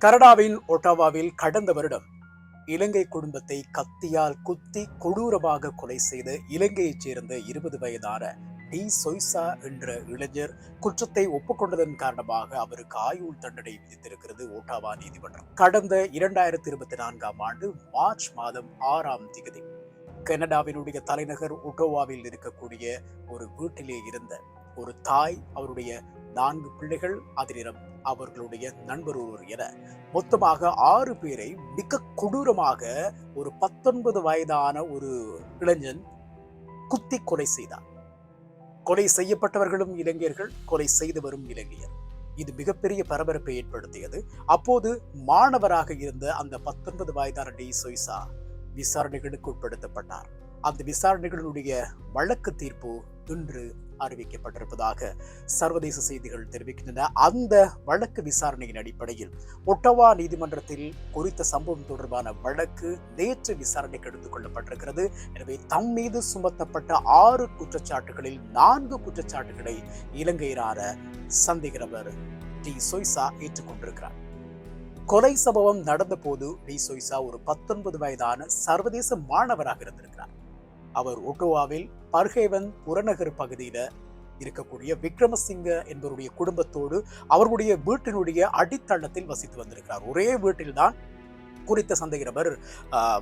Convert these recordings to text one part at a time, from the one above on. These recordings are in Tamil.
கனடாவின் ஒட்டாவாவில் கடந்த வருடம் இலங்கை குடும்பத்தை கத்தியால் குத்தி கொடூரமாக கொலை செய்த இலங்கையைச் சேர்ந்த 20 வயதான டி சொய்சா என்ற இளைஞர் குற்றத்தை ஒப்புக்கொண்டதன் காரணமாக அவருக்கு ஆயுள் தண்டனை விதித்திருக்கிறது ஒட்டாவா நீதிமன்றம். கடந்த 2024ஆம் ஆண்டு மார்ச் மாதம் 6ஆம் தேதி கனடாவினுடைய தலைநகர் ஒட்டாவாவில் இருக்கக்கூடிய ஒரு வீட்டிலே இருந்த ஒரு தாய், அவருடைய 4 பிள்ளைகள், அதிலும் அவர்களுடைய நண்பர் ஒருவர் என மொத்தமாக 6 பேரை மிக கொடூரமாக ஒரு 19 வயதான ஒரு இளைஞன் குத்தி கொலை செய்தார். கொலை செய்யப்பட்டவர்களும் இளைஞர்கள், கொலை செய்தவரும் இளைஞர். இது மிகப்பெரிய பரபரப்பை ஏற்படுத்தியது. அப்போது மாணவராக இருந்த அந்த 19 வயதான டி சொய்சா விசாரணைகளுக்கு உட்படுத்தப்பட்டார். அந்த விசாரணைகளுடைய வழக்கு தீர்ப்பு இன்று அறிவிக்கப்பட்டிருப்பதாக சர்வதேச செய்திகள் தெரிவிக்கின்றன. அந்த வழக்கு விசாரணையின் அடிப்படையில் ஒட்டாவா நீதிமன்றத்தில் குறித்த சம்பவம் தொடர்பான வழக்கு நேற்று விசாரணைக்கு எடுத்துக் கொள்ளப்பட்டிருக்கிறது. எனவே தம் மீது சுமத்தப்பட்ட 6 குற்றச்சாட்டுகளில் 4 குற்றச்சாட்டுகளை இலங்கையரான சந்தேக நபர் டி சொய்சா ஏற்றுக்கொண்டிருக்கிறார். கொலை சம்பவம் நடந்த போது டி சொய்சா ஒரு 19 வயதான சர்வதேச மாணவராக இருந்திருக்கிறார். அவர் ஒட்டாவாவில் பர்ஹேவன் புறநகர் பகுதியில இருக்கக்கூடிய விக்ரமசிங்க என்பவருடைய குடும்பத்தோடு அவர்களுடைய வீட்டினுடைய அடித்தளத்தில் வசித்து வந்திருக்கிறார். ஒரே வீட்டில்தான் குறித்த சந்தேக நபர்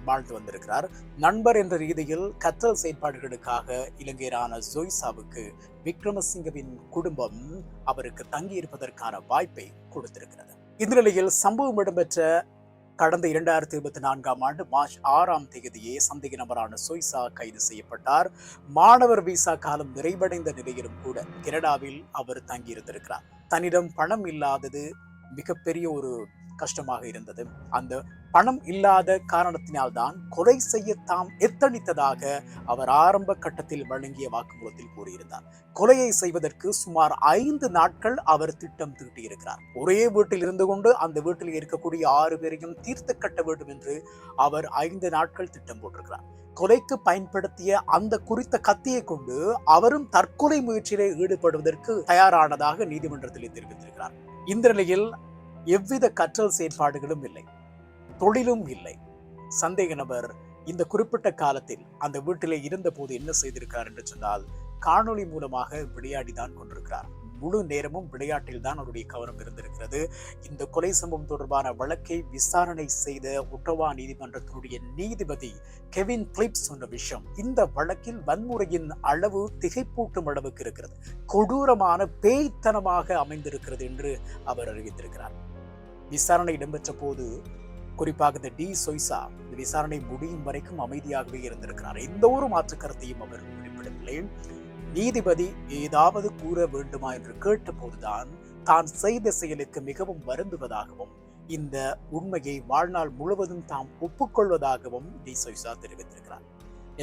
வாழ்ந்து வந்திருக்கிறார். நண்பர் என்ற ரீதியில் கற்றல் செயற்பாடுகளுக்காக இலங்கையரான சொய்சாவுக்கு விக்ரமசிங்கவின் குடும்பம் அவருக்கு தங்கியிருப்பதற்கான வாய்ப்பை கொடுத்திருக்கிறது. இந்த நிலையில் சம்பவம் இடம்பெற்ற கடந்த 2024ஆம் ஆண்டு மார்ச் 6ஆம் தேதியே சந்தேக நபரான சொய்சா கைது செய்யப்பட்டார். மாணவர் விசா காலம் நிறைவடைந்த நிலையிலும் கூட கனடாவில் அவர் தங்கியிருந்திருக்கிறார். தன்னிடம் பணம் இல்லாதது மிகப்பெரிய ஒரு கஷ்டமாக இருந்தது. அந்த பணம் இல்லாத காரணத்தினால்தான் கொலை செய்ய தாம் எத்தனித்ததாக அவர் ஆரம்ப கட்டத்தில் வழங்கிய வாக்குமூலத்தில் கூறியிருந்தார். கொலையை செய்வதற்கு சுமார் 5 நாட்கள் அவர் திட்டம் தீட்டியிருக்கிறார். ஒரே வீட்டில் இருந்து கொண்டு அந்த வீட்டில் இருக்கக்கூடிய 6 பேரையும் தீர்த்து கட்ட வேண்டும் என்று அவர் 5 நாட்கள் திட்டம் போட்டிருக்கிறார். கொலைக்கு பயன்படுத்திய அந்த குறித்த கத்தியை கொண்டு அவரும் தற்கொலை முயற்சியிலே ஈடுபடுவதற்கு தயாரானதாக நீதிமன்றத்திலே தெரிவித்திருக்கிறார். இந்த நிலையில் எவ்வித கற்றல் செயற்பாடுகளும் இல்லை, தொழிலும் இல்லை. சந்தேக நபர் இந்த குறிப்பிட்ட காலத்தில் அந்த வீட்டிலே இருந்த போது என்ன செய்திருக்கிறார் என்று சொன்னால், காணொளி மூலமாக விளையாடிதான் கொண்டிருக்கிறார். முழு நேரமும் விளையாட்டில் தான் அவருடைய கவனம் இருந்திருக்கிறது. இந்த கொலை சம்பவம் தொடர்பான வழக்கை விசாரணை செய்த ஒட்டாவா நீதிமன்றத்தினுடைய நீதிபதி கெவின் பிலிப்ஸ் சொன்ன விஷயம், இந்த வழக்கில் வன்முறையின் அளவு திகைப்பூட்டும் அளவுக்கு இருக்கிறது, கொடூரமான பேய்த்தனமாக அமைந்திருக்கிறது என்று அவர் அறிவித்திருக்கிறார். விசாரணை இடம்பெற்ற போது குறிப்பாக இந்த டி சொய்சா இந்த விசாரணை முடியும் வரைக்கும் அமைதியாகவே இருந்திருக்கிறார். எந்த ஒரு மாற்று கருத்தையும் அவர் குறிப்பிடவில்லை. நீதிபதி ஏதாவது கூற வேண்டுமா என்று கேட்டபோதுதான் தான் செய்த செயலுக்கு மிகவும் வருந்துவதாகவும் இந்த உண்மையை வாழ்நாள் முழுவதும் தாம் ஒப்புக்கொள்வதாகவும் டி சொய்சா தெரிவித்திருக்கிறார்.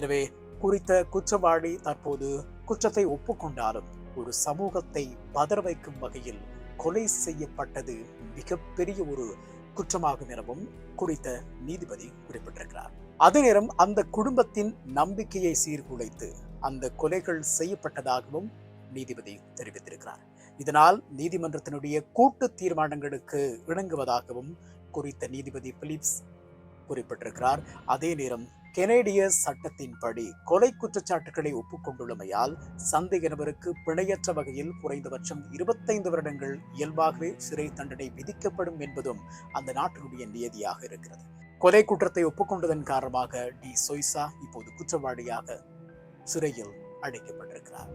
எனவே குறித்த குற்றவாளி தற்போது குற்றத்தை ஒப்புக்கொண்டாலும் ஒரு சமூகத்தை பதற வைக்கும் வகையில் கொலை செய்யப்பட்டது மிகப்பெரிய ஒரு குற்றமாகும் எனவும் குறித்த நீதிபதி குறிப்பிட்டிருக்கிறார். அதே நேரம் அந்த குடும்பத்தின் நம்பிக்கையை சீர்குலைத்து அந்த கொலைகள் செய்யப்பட்டதாகவும் நீதிபதி தெரிவித்திருக்கிறார். இதனால் நீதிமன்றத்தினுடைய கூட்டு தீர்மானங்களுக்கு இணங்குவதாகவும் குறித்த நீதிபதி பிலிப்ஸ் குறிப்பிட்டிருக்கிறார். அதே நேரம் கனேடிய சட்டத்தின்படி கொலை குற்றச்சாட்டுகளை ஒப்புக்கொண்டுள்ளமையால் சந்தேக நபருக்கு பிணையற்ற வகையில் குறைந்தபட்சம் 25 வருடங்கள் இயல்பாகவே சிறை தண்டனை விதிக்கப்படும் என்பதும் அந்த நாட்டினுடைய நியதியாக இருக்கிறது. கொலை குற்றத்தை ஒப்புக்கொண்டதன் காரணமாக டி சொய்சா இப்போது குற்றவாளியாக சிறையில் அடைக்கப்பட்டிருக்கிறார்.